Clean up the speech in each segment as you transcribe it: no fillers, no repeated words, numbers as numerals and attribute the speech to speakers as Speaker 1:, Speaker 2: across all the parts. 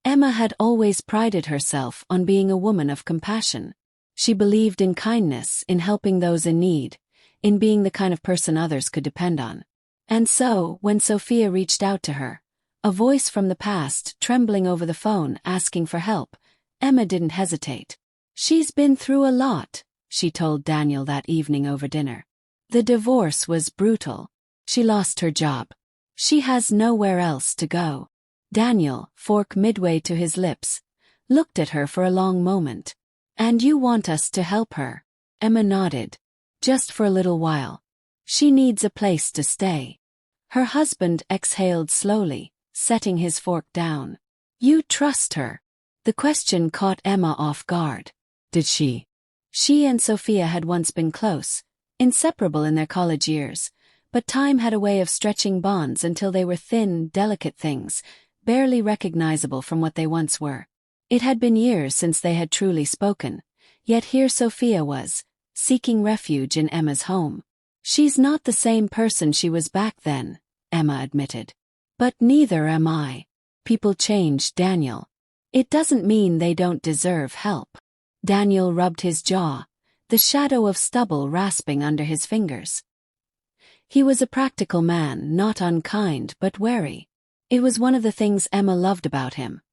Speaker 1: Emma had always prided herself on being a woman of compassion. She believed in kindness, in helping those in need, in being the kind of person others could depend on. And so, when Sophia reached out to her, a voice from the past trembling over the phone asking for help, Emma didn't hesitate. "She's been through a lot," she told Daniel that evening over dinner. "The divorce was brutal. She lost her job. She has nowhere else to go." Daniel, fork midway to his lips, looked at her for a long moment. "And you want us to help her?" Emma nodded. "Just for a little while. She needs a place to stay." Her husband exhaled slowly, setting his fork down. "You trust her?" The question caught Emma off guard. Did she? She and Sophia had once been close, inseparable in their college years, but time had a way of stretching bonds until they were thin, delicate things, barely recognizable from what they once were. It had been years since they had truly spoken, yet here Sophia was, seeking refuge in Emma's home. "She's not the same person she was back then," Emma admitted. "But neither am I. People change, Daniel. It doesn't mean they don't deserve help." Daniel rubbed his jaw, the shadow of stubble rasping under his fingers. He was a practical man, not unkind but wary. It was one of the things Emma loved about him.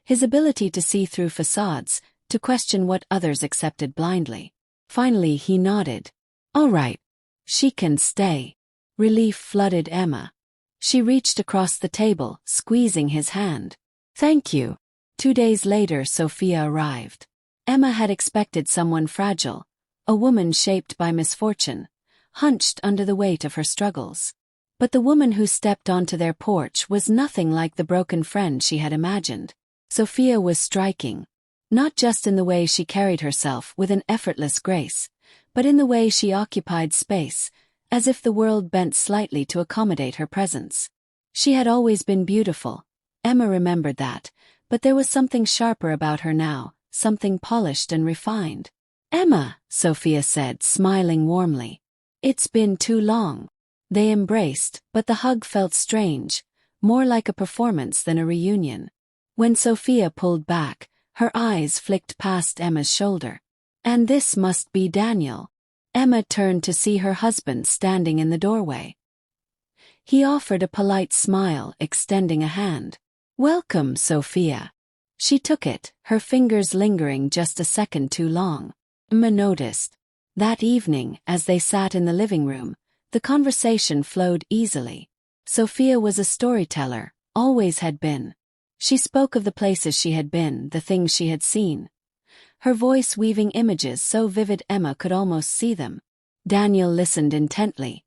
Speaker 1: His ability to see through facades, to question what others accepted blindly. Finally he nodded. "All right. She can stay." Relief flooded Emma. She reached across the table, squeezing his hand. "Thank you." 2 days later Sophia arrived. Emma had expected someone fragile, a woman shaped by misfortune, hunched under the weight of her struggles. But the woman who stepped onto their porch was nothing like the broken friend she had imagined. Sophia was striking, not just in the way she carried herself with an effortless grace, but in the way she occupied space, as if the world bent slightly to accommodate her presence. She had always been beautiful, Emma remembered that, but there was something sharper about her now, something polished and refined. "Emma," Sophia said, smiling warmly. "It's been too long." They embraced, but the hug felt strange, more like a performance than a reunion. When Sophia pulled back, her eyes flicked past Emma's shoulder. "And this must be Daniel." Emma turned to see her husband standing in the doorway. He offered a polite smile, extending a hand. "Welcome, Sophia." She took it, her fingers lingering just a second too long. Emma noticed. That evening, as they sat in the living room, the conversation flowed easily. Sophia was a storyteller, always had been. She spoke of the places she had been, the things she had seen. Her voice weaving images so vivid Emma could almost see them. Daniel listened intently.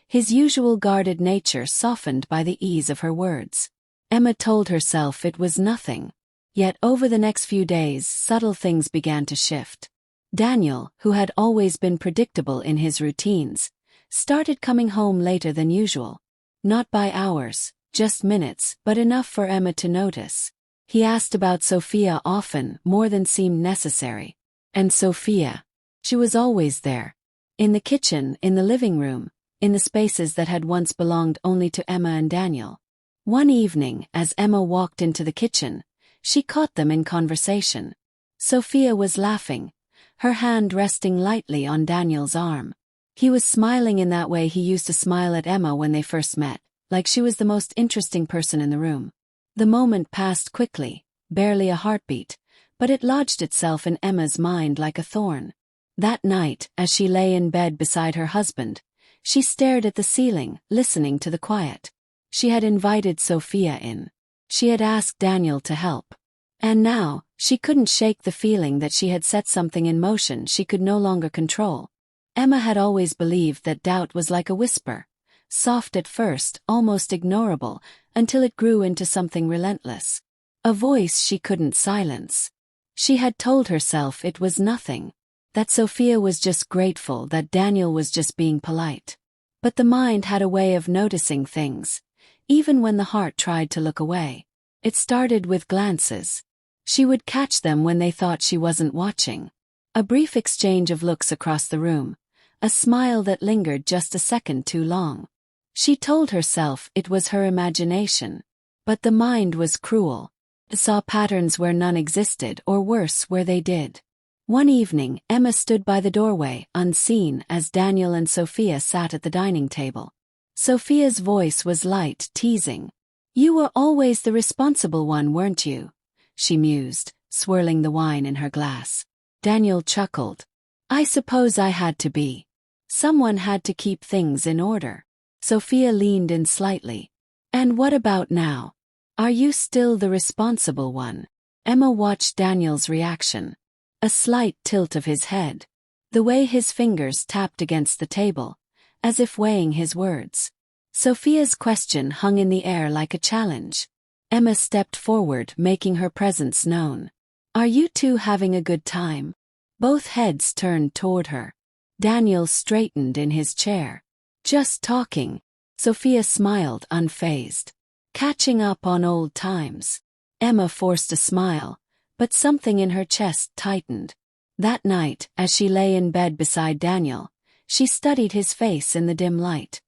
Speaker 1: His usual guarded nature softened by the ease of her words. Emma told herself it was nothing. Yet over the next few days subtle things began to shift. Daniel, who had always been predictable in his routines, started coming home later than usual. Not by hours, just minutes, but enough for Emma to notice. He asked about Sophia often, more than seemed necessary. And Sophia. She was always there. In the kitchen, in the living room, in the spaces that had once belonged only to Emma and Daniel. One evening, as Emma walked into the kitchen, she caught them in conversation. Sophia was laughing, her hand resting lightly on Daniel's arm. He was smiling in that way he used to smile at Emma when they first met, like she was the most interesting person in the room. The moment passed quickly, barely a heartbeat, but it lodged itself in Emma's mind like a thorn. That night, as she lay in bed beside her husband, she stared at the ceiling, listening to the quiet. She had invited Sophia in. She had asked Daniel to help. And now, she couldn't shake the feeling that she had set something in motion she could no longer control. Emma had always believed that doubt was like a whisper, soft at first, almost ignorable, until it grew into something relentless. A voice she couldn't silence. She had told herself it was nothing, that Sophia was just grateful, that Daniel was just being polite. But the mind had a way of noticing things, even when the heart tried to look away. It started with glances. She would catch them when they thought she wasn't watching. A brief exchange of looks across the room, a smile that lingered just a second too long. She told herself it was her imagination. But the mind was cruel. saw patterns where none existed, or worse, where they did. One evening, Emma stood by the doorway, unseen, as Daniel and Sophia sat at the dining table. Sophia's voice was light, teasing. "You were always the responsible one, weren't you?" she mused, swirling the wine in her glass. Daniel chuckled. "I suppose I had to be. Someone had to keep things in order." Sophia leaned in slightly. "And what about now? Are you still the responsible one?" Emma watched Daniel's reaction. A slight tilt of his head. The way his fingers tapped against the table, as if weighing his words. Sophia's question hung in the air like a challenge. Emma stepped forward, making her presence known. "Are you two having a good time?" Both heads turned toward her. Daniel straightened in his chair. "Just talking." Sophia smiled, unfazed. "Catching up on old times." Emma forced a smile, but something in her chest tightened. That night, as she lay in bed beside Daniel, she studied his face in the dim light.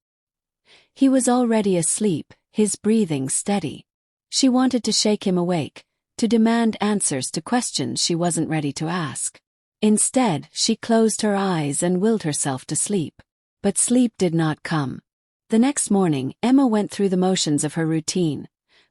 Speaker 1: He was already asleep, his breathing steady. She wanted to shake him awake, to demand answers to questions she wasn't ready to ask. Instead, she closed her eyes and willed herself to sleep. But sleep did not come. The next morning, Emma went through the motions of her routine.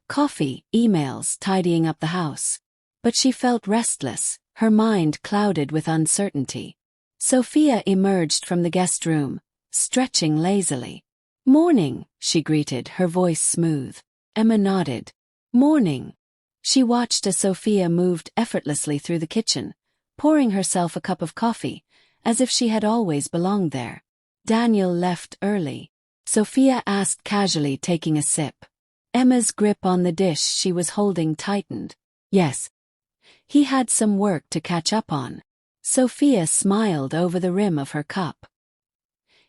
Speaker 1: Coffee, emails, tidying up the house. But she felt restless, her mind clouded with uncertainty. Sophia emerged from the guest room, stretching lazily. "Morning," she greeted, her voice smooth. Emma nodded. "Morning." She watched as Sophia moved effortlessly through the kitchen, pouring herself a cup of coffee, as if she had always belonged there. "Daniel left early?" Sophia asked casually, taking a sip. Emma's grip on the dish she was holding tightened. "Yes. He had some work to catch up on." Sophia smiled over the rim of her cup.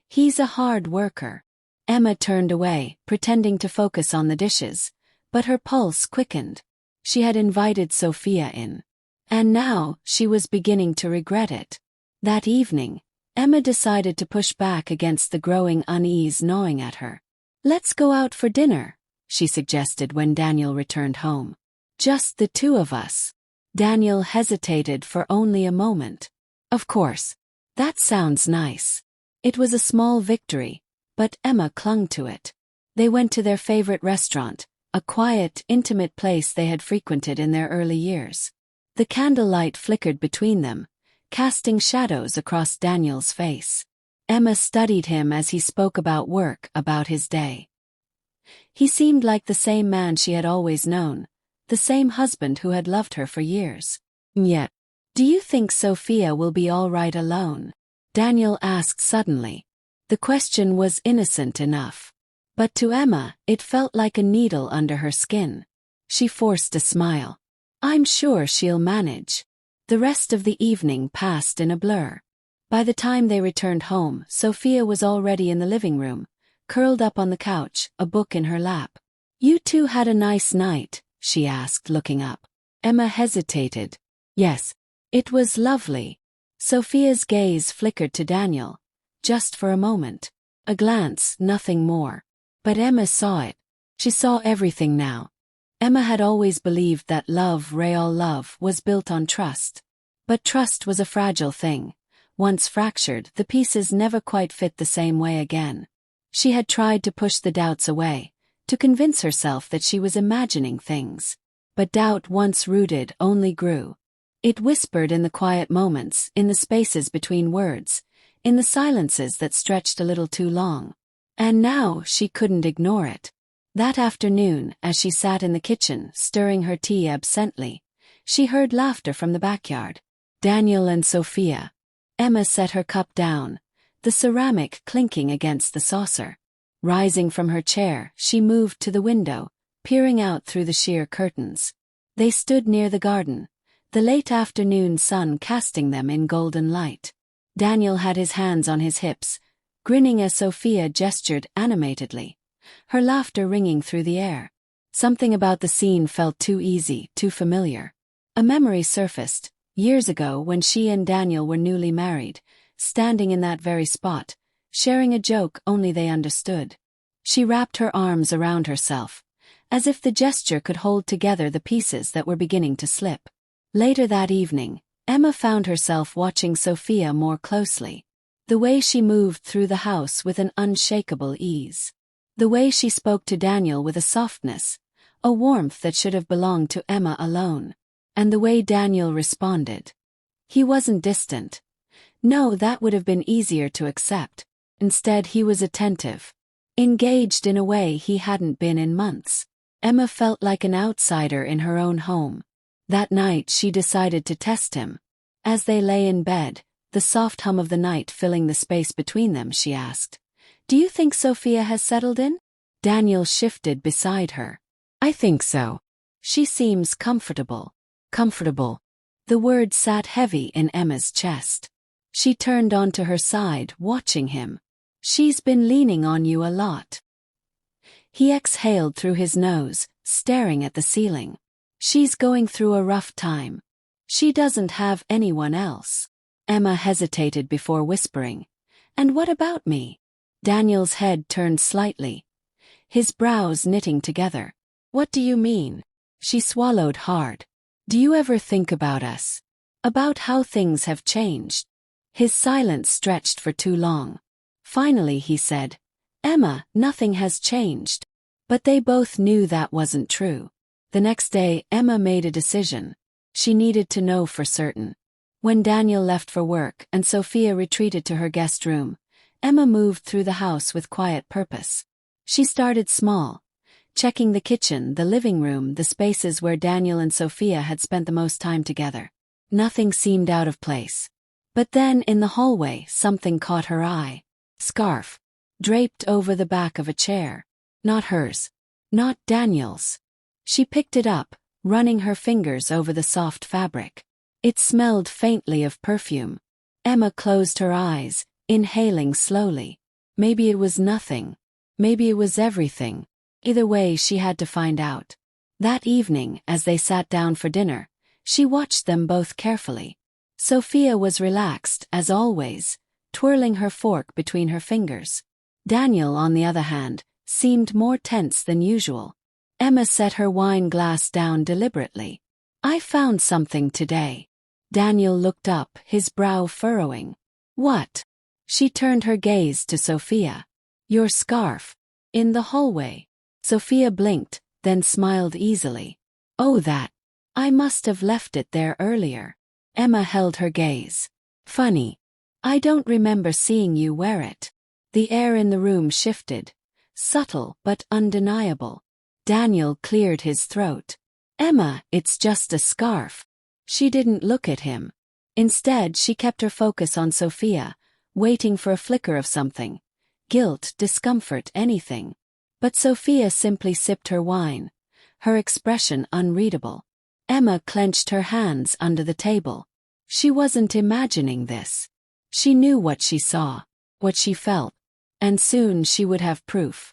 Speaker 1: "He's a hard worker." Emma turned away, pretending to focus on the dishes, but her pulse quickened. She had invited Sophia in. And now, she was beginning to regret it. That evening, Emma decided to push back against the growing unease gnawing at her. "Let's go out for dinner," she suggested when Daniel returned home. "Just the two of us." Daniel hesitated for only a moment. "Of course. That sounds nice." It was a small victory, but Emma clung to it. They went to their favorite restaurant, a quiet, intimate place they had frequented in their early years. The candlelight flickered between them, casting shadows across Daniel's face. Emma studied him as he spoke about work, about his day. He seemed like the same man she had always known, the same husband who had loved her for years. Yet, "Do you think Sophia will be all right alone?" Daniel asked suddenly. The question was innocent enough. But to Emma, it felt like a needle under her skin. She forced a smile. "I'm sure she'll manage." The rest of the evening passed in a blur. By the time they returned home, Sophia was already in the living room, curled up on the couch, a book in her lap. "You two had a nice night?" she asked, looking up. Emma hesitated. "Yes. It was lovely." Sophia's gaze flickered to Daniel, just for a moment. A glance, nothing more. But Emma saw it. She saw everything now. Emma had always believed that love, real love, was built on trust. But trust was a fragile thing. Once fractured, the pieces never quite fit the same way again. She had tried to push the doubts away, to convince herself that she was imagining things. But doubt, once rooted, only grew. It whispered in the quiet moments, in the spaces between words, in the silences that stretched a little too long. And now she couldn't ignore it. That afternoon, as she sat in the kitchen, stirring her tea absently, she heard laughter from the backyard. Daniel and Sophia. Emma set her cup down, the ceramic clinking against the saucer. Rising from her chair, she moved to the window, peering out through the sheer curtains. They stood near the garden, the late afternoon sun casting them in golden light. Daniel had his hands on his hips, grinning as Sophia gestured animatedly, her laughter ringing through the air. Something about the scene felt too easy, too familiar. A memory surfaced, years ago when she and Daniel were newly married, standing in that very spot, sharing a joke only they understood. She wrapped her arms around herself, as if the gesture could hold together the pieces that were beginning to slip. Later that evening, Emma found herself watching Sophia more closely. The way she moved through the house with an unshakable ease. The way she spoke to Daniel with a softness, a warmth that should have belonged to Emma alone. And the way Daniel responded. He wasn't distant. No, that would have been easier to accept. Instead, he was attentive. Engaged in a way he hadn't been in months. Emma felt like an outsider in her own home. That night she decided to test him. As they lay in bed, the soft hum of the night filling the space between them, she asked, "Do you think Sophia has settled in?" Daniel shifted beside her. "I think so. She seems comfortable." Comfortable. The word sat heavy in Emma's chest. She turned onto her side, watching him. "She's been leaning on you a lot." He exhaled through his nose, staring at the ceiling. "She's going through a rough time. She doesn't have anyone else." Emma hesitated before whispering, "And what about me?" Daniel's head turned slightly, his brows knitting together. "What do you mean?" She swallowed hard. "Do you ever think about us? About how things have changed?" His silence stretched for too long. Finally he said, "Emma, nothing has changed." But they both knew that wasn't true. The next day, Emma made a decision. She needed to know for certain. When Daniel left for work and Sophia retreated to her guest room, Emma moved through the house with quiet purpose. She started small, checking the kitchen, the living room, the spaces where Daniel and Sophia had spent the most time together. Nothing seemed out of place. But then, in the hallway, something caught her eye. Scarf. Draped over the back of a chair. Not hers. Not Daniel's. She picked it up, running her fingers over the soft fabric. It smelled faintly of perfume. Emma closed her eyes, inhaling slowly. Maybe it was nothing. Maybe it was everything. Either way, she had to find out. That evening, as they sat down for dinner, she watched them both carefully. Sophia was relaxed, as always, twirling her fork between her fingers. Daniel, on the other hand, seemed more tense than usual. Emma set her wine glass down deliberately. "I found something today." Daniel looked up, his brow furrowing. "What?" She turned her gaze to Sophia. "Your scarf. In the hallway." Sophia blinked, then smiled easily. "Oh, that. I must have left it there earlier." Emma held her gaze. "Funny. I don't remember seeing you wear it." The air in the room shifted. Subtle but undeniable. Daniel cleared his throat. "Emma, it's just a scarf." She didn't look at him. Instead, she kept her focus on Sophia, waiting for a flicker of something. Guilt, discomfort, anything. But Sophia simply sipped her wine, her expression unreadable. Emma clenched her hands under the table. She wasn't imagining this. She knew what she saw, what she felt, and soon she would have proof.